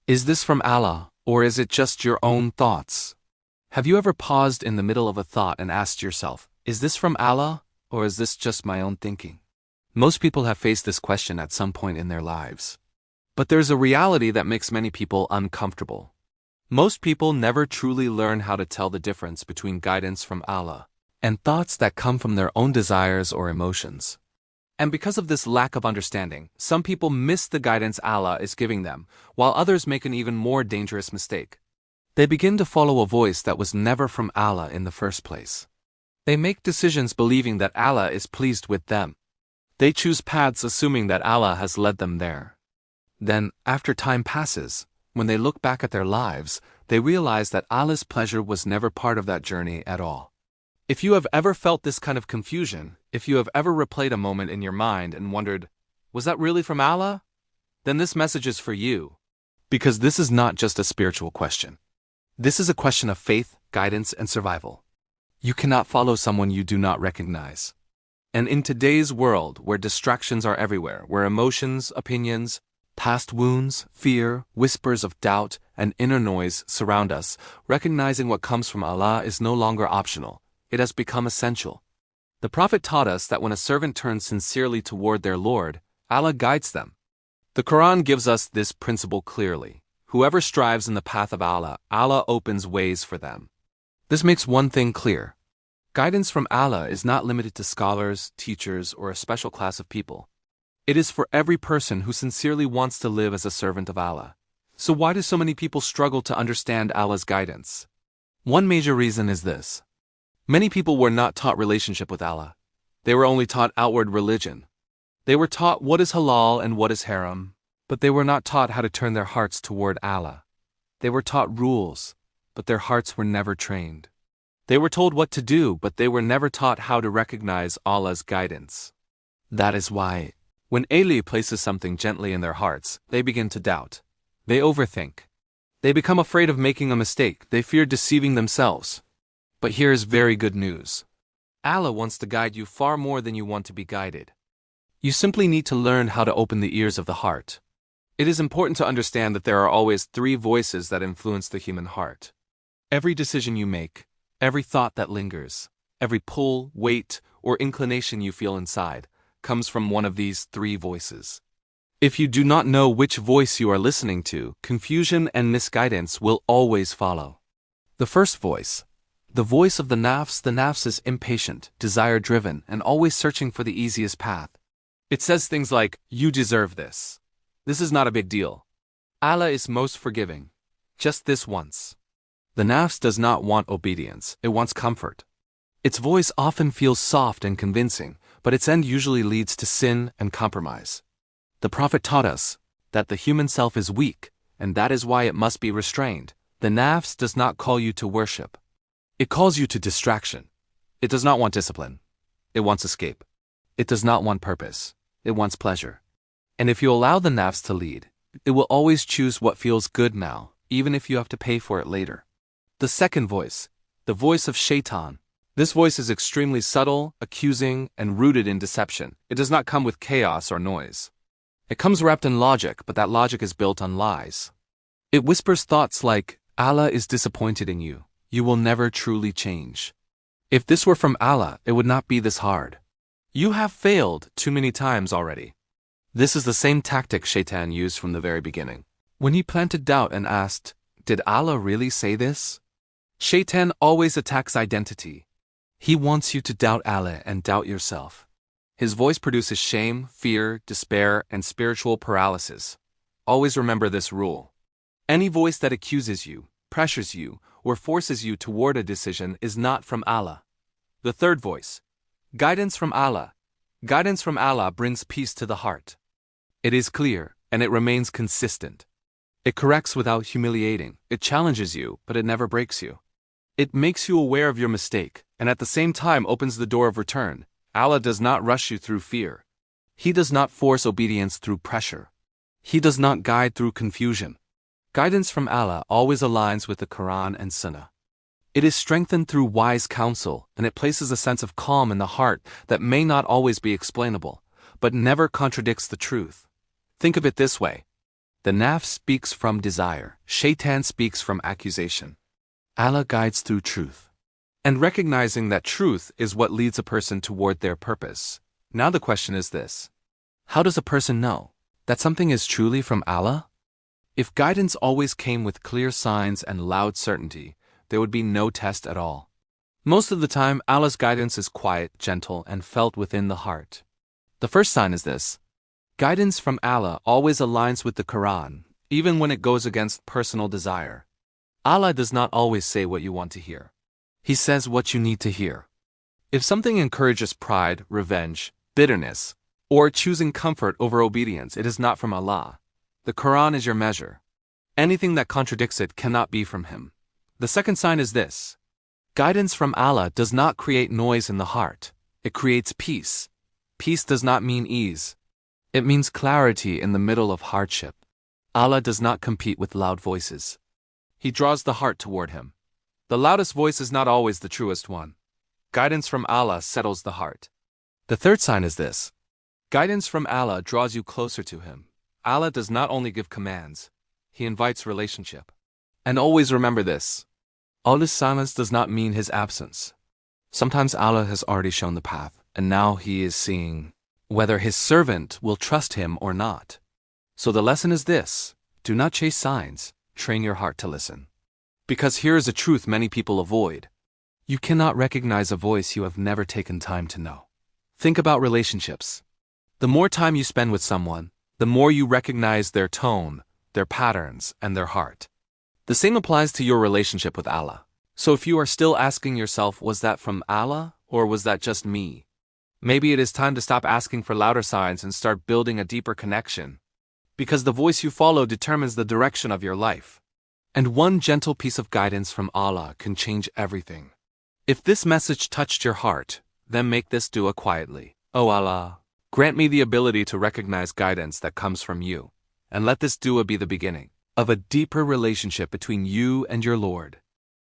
Is this from Allah, or is it just your own thoughts? Have you ever paused in the middle of a thought and asked yourself, is this from Allah, or is this just my own thinking? Most people have faced this question at some point in their lives. But there's a reality that makes many people uncomfortable. Most people never truly learn how to tell the difference between guidance from Allah and thoughts that come from their own desires or emotions. And because of this lack of understanding, some people miss the guidance Allah is giving them, while others make an even more dangerous mistake. They begin to follow a voice that was never from Allah in the first place. They make decisions believing that Allah is pleased with them. They choose paths assuming that Allah has led them there. Then, after time passes, when they look back at their lives, they realize that Allah's pleasure was never part of that journey at all. If you have ever felt this kind of confusion, if you have ever replayed a moment in your mind and wondered, was that really from Allah? Then this message is for you. Because this is not just a spiritual question. This is a question of faith, guidance, and survival. You cannot follow someone you do not recognize. And in today's world, where distractions are everywhere, where emotions, opinions, past wounds, fear, whispers of doubt, and inner noise surround us, recognizing what comes from Allah is no longer optional. It has become essential. The Prophet taught us that when a servant turns sincerely toward their Lord, Allah guides them. The Quran gives us this principle clearly. Whoever strives in the path of Allah, Allah opens ways for them. This makes one thing clear. Guidance from Allah is not limited to scholars, teachers, or a special class of people. It is for every person who sincerely wants to live as a servant of Allah. So why do so many people struggle to understand Allah's guidance? One major reason is this. Many people were not taught relationship with Allah. They were only taught outward religion. They were taught what is halal and what is haram, but they were not taught how to turn their hearts toward Allah. They were taught rules, but their hearts were never trained. They were told what to do, but they were never taught how to recognize Allah's guidance. That is why, when Allah places something gently in their hearts, they begin to doubt. They overthink. They become afraid of making a mistake. They fear deceiving themselves. But here is very good news. Allah wants to guide you far more than you want to be guided. You simply need to learn how to open the ears of the heart. It is important to understand that there are always three voices that influence the human heart. Every decision you make, every thought that lingers, every pull, weight, or inclination you feel inside, comes from one of these three voices. If you do not know which voice you are listening to, confusion and misguidance will always follow. The first voice, the voice of the nafs is impatient, desire-driven, and always searching for the easiest path. It says things like, you deserve this. This is not a big deal. Allah is most forgiving. Just this once. The nafs does not want obedience, it wants comfort. Its voice often feels soft and convincing, but its end usually leads to sin and compromise. The Prophet taught us that the human self is weak, and that is why it must be restrained. The nafs does not call you to worship. It calls you to distraction. It does not want discipline. It wants escape. It does not want purpose. It wants pleasure. And if you allow the nafs to lead, it will always choose what feels good now, even if you have to pay for it later. The second voice, the voice of shaitan. This voice is extremely subtle, accusing, and rooted in deception. It does not come with chaos or noise. It comes wrapped in logic, but that logic is built on lies. It whispers thoughts like, Allah is disappointed in you. You will never truly change. If this were from Allah, it would not be this hard. You have failed too many times already. This is the same tactic Shaitan used from the very beginning. When he planted doubt and asked, did Allah really say this? Shaitan always attacks identity. He wants you to doubt Allah and doubt yourself. His voice produces shame, fear, despair, and spiritual paralysis. Always remember this rule. Any voice that accuses you, pressures you, or forces you toward a decision is not from Allah. The third voice. Guidance from Allah. Guidance from Allah brings peace to the heart. It is clear, and it remains consistent. It corrects without humiliating. It challenges you, but it never breaks you. It makes you aware of your mistake, and at the same time opens the door of return. Allah does not rush you through fear. He does not force obedience through pressure. He does not guide through confusion. Guidance from Allah always aligns with the Quran and Sunnah. It is strengthened through wise counsel, and it places a sense of calm in the heart that may not always be explainable, but never contradicts the truth. Think of it this way. The nafs speaks from desire. Shaitan speaks from accusation. Allah guides through truth. And recognizing that truth is what leads a person toward their purpose. Now the question is this: how does a person know that something is truly from Allah? If guidance always came with clear signs and loud certainty, there would be no test at all. Most of the time, Allah's guidance is quiet, gentle, and felt within the heart. The first sign is this: guidance from Allah always aligns with the Quran, even when it goes against personal desire. Allah does not always say what you want to hear. He says what you need to hear. If something encourages pride, revenge, bitterness, or choosing comfort over obedience, it is not from Allah. The Quran is your measure. Anything that contradicts it cannot be from Him. The second sign is this: guidance from Allah does not create noise in the heart. It creates peace. Peace does not mean ease. It means clarity in the middle of hardship. Allah does not compete with loud voices. He draws the heart toward Him. The loudest voice is not always the truest one. Guidance from Allah settles the heart. The third sign is this: guidance from Allah draws you closer to Him. Allah does not only give commands, He invites relationship. And always remember this: Allah's silence does not mean His absence. Sometimes Allah has already shown the path, and now He is seeing whether His servant will trust Him or not. So the lesson is this: do not chase signs, train your heart to listen. Because here is a truth many people avoid. You cannot recognize a voice you have never taken time to know. Think about relationships. The more time you spend with someone, the more you recognize their tone, their patterns, and their heart. The same applies to your relationship with Allah. So if you are still asking yourself, was that from Allah, or was that just me? Maybe it is time to stop asking for louder signs and start building a deeper connection. Because the voice you follow determines the direction of your life. And one gentle piece of guidance from Allah can change everything. If this message touched your heart, then make this dua quietly. O Allah, grant me the ability to recognize guidance that comes from you, and let this dua be the beginning of a deeper relationship between you and your Lord.